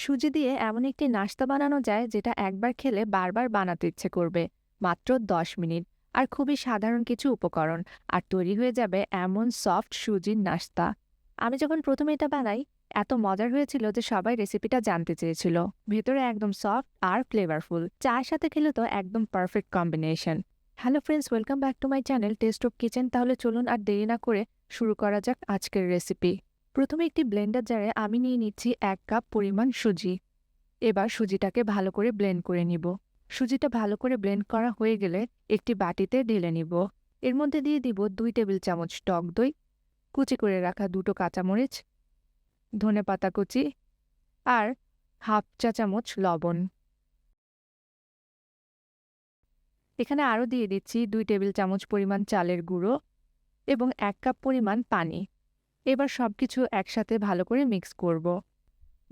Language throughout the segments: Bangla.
সুজি দিয়ে এমন একটি নাস্তা বানানো যায় যেটা একবার খেলে বারবার বানাতে ইচ্ছে করবে। মাত্র 10 মিনিট আর খুবই সাধারণ কিছু উপকরণ, আর তৈরি হয়ে যাবে এমন সফট সুজির নাস্তা। আমি যখন প্রথমে এটা বানাই, এত মজার হয়েছিল যে সবাই রেসিপিটা জানতে চেয়েছিল। ভেতরে একদম সফট আর ফ্লেভারফুল, চায়ের সাথে খেলে তো একদম perfect combination. Hello friends, welcome back to my channel test of kitchen. তাহলে চলুন আর দেরি না করে শুরু করা যাক আজকের রেসিপি। প্রথমে একটি ব্লেন্ডার জারে আমি নিয়ে নিচ্ছি 1 কাপ পরিমাণ সুজি। এবার সুজিটাকে ভালো করে ব্লেন্ড করে নিব। সুজিটা ভালো করে ব্লেন্ড করা হয়ে গেলে একটি বাটিতে ঢেলে নিব। এর মধ্যে দিয়ে দিব 2 টেবিল চামচ টক দই, কুচি করে রাখা 2টো কাঁচামরিচ, ধনেপাতা কুচি আর হাফ চা চামচ লবণ। এখানে আরও দিয়ে দিচ্ছি 2 টেবিল চামচ পরিমাণ চালের গুঁড়ো এবং 1 কাপ পরিমাণ পানি। এবার সবকিছু একসাথে ভালো করে মিক্স করব।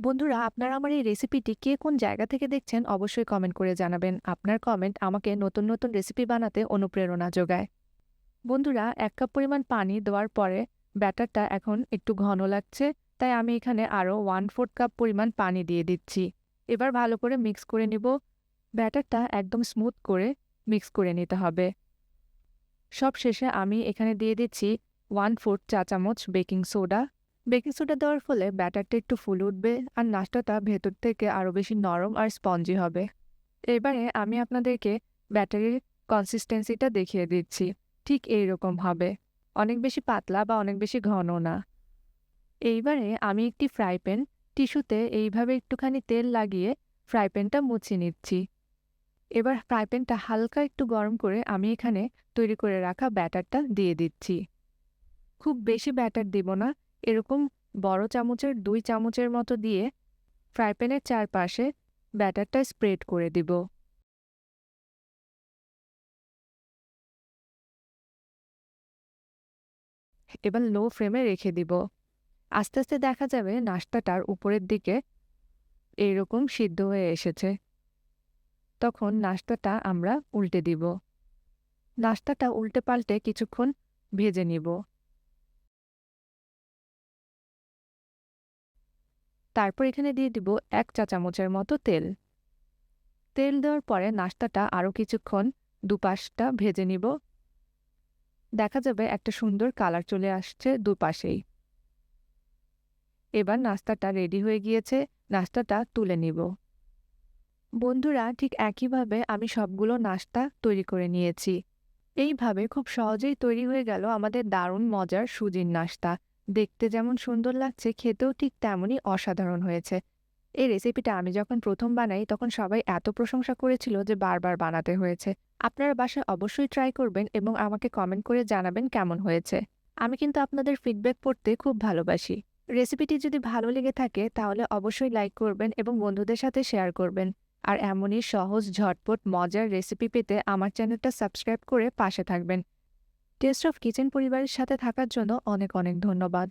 বন্ধুরা, আপনারা আমার এই রেসিপিটি কে কোন জায়গা থেকে দেখছেন অবশ্যই কমেন্ট করে জানাবেন। আপনার কমেন্ট আমাকে নতুন নতুন রেসিপি বানাতে অনুপ্রেরণা যোগায়। বন্ধুরা, 1 কাপ পরিমাণ পানি দেওয়ার পরে ব্যাটারটা এখন একটু ঘন লাগছে, তাই আমি এখানে আরও 1/4 কাপ পরিমাণ পানি দিয়ে দিচ্ছি। এবার ভালো করে মিক্স করে নিব। ব্যাটারটা একদম স্মুথ করে মিক্স করে নিতে হবে। সব শেষে আমি এখানে দিয়ে দিচ্ছি 1/4 চা-চামচ বেকিং সোডা। বেকিং সোডা দেওয়ার ফলে ব্যাটারটা একটু ফুলে উঠবে আর নাস্তাটা ভেতর থেকে আরও বেশি নরম আর স্পঞ্জি হবে। এবারে আমি আপনাদেরকে ব্যাটারির কনসিস্টেন্সিটা দেখিয়ে দিচ্ছি। ঠিক এইরকম হবে, অনেক বেশি পাতলা বা অনেক বেশি ঘন না। এইবারে আমি একটি ফ্রাই প্যান টিস্যুতে এইভাবে একটুখানি তেল লাগিয়ে ফ্রাই প্যানটা মুছে নিচ্ছি। এবার ফ্রাই প্যানটা হালকা একটু গরম করে আমি এখানে তৈরি করে রাখা ব্যাটারটা দিয়ে দিচ্ছি। খুব বেশি ব্যাটার দিব না, এরকম বড় চামচের 2 চামচের মতো দিয়ে ফ্রাই প্যানের চারপাশে ব্যাটারটা স্প্রেড করে দিব। এবার লো ফ্লেমে রেখে দিব। আস্তে আস্তে দেখা যাবে নাস্তাটার উপরের দিকে এইরকম সিদ্ধ হয়ে এসেছে। তখন নাস্তাটা আমরা উল্টে দিব। নাস্তাটা উল্টে পাল্টে কিছুক্ষণ ভেজে নিব। তারপর এখানে দিয়ে দিব 1 চা-চামচের মতো তেল। তেল দেওয়ার পরে নাস্তাটা আরও কিছুক্ষণ দুপাশটা ভেজে নিব। দেখা যাবে একটা সুন্দর কালার চলে আসছে দুপাশেই। এবার নাস্তাটা রেডি হয়ে গিয়েছে, নাস্তাটা তুলে নিব। বন্ধুরা, ঠিক একইভাবে আমি সবগুলো নাস্তা তৈরি করে নিয়েছি। এইভাবে খুব সহজেই তৈরি হয়ে গেল আমাদের দারুণ মজার সুজির নাস্তা। দেখতে যেমন সুন্দর লাগছে, খেতেও ঠিক তেমনই অসাধারণ হয়েছে। এই রেসিপিটা আমি যখন প্রথম বানাই তখন সবাই এত প্রশংসা করেছিল যে বারবার বানাতে হয়েছে। আপনারা বাসায় অবশ্যই ট্রাই করবেন এবং আমাকে কমেন্ট করে জানাবেন কেমন হয়েছে। আমি কিন্তু আপনাদের ফিডব্যাক পড়তে খুব ভালোবাসি। রেসিপিটি যদি ভালো লেগে থাকে তাহলে অবশ্যই লাইক করবেন এবং বন্ধুদের সাথে শেয়ার করবেন। আর এমনই সহজ ঝটপট মজার রেসিপি পেতে আমার চ্যানেলটা সাবস্ক্রাইব করে পাশে থাকবেন। টেস্ট অফ কিচেন পরিবারের সাথে থাকার জন্য অনেক অনেক ধন্যবাদ।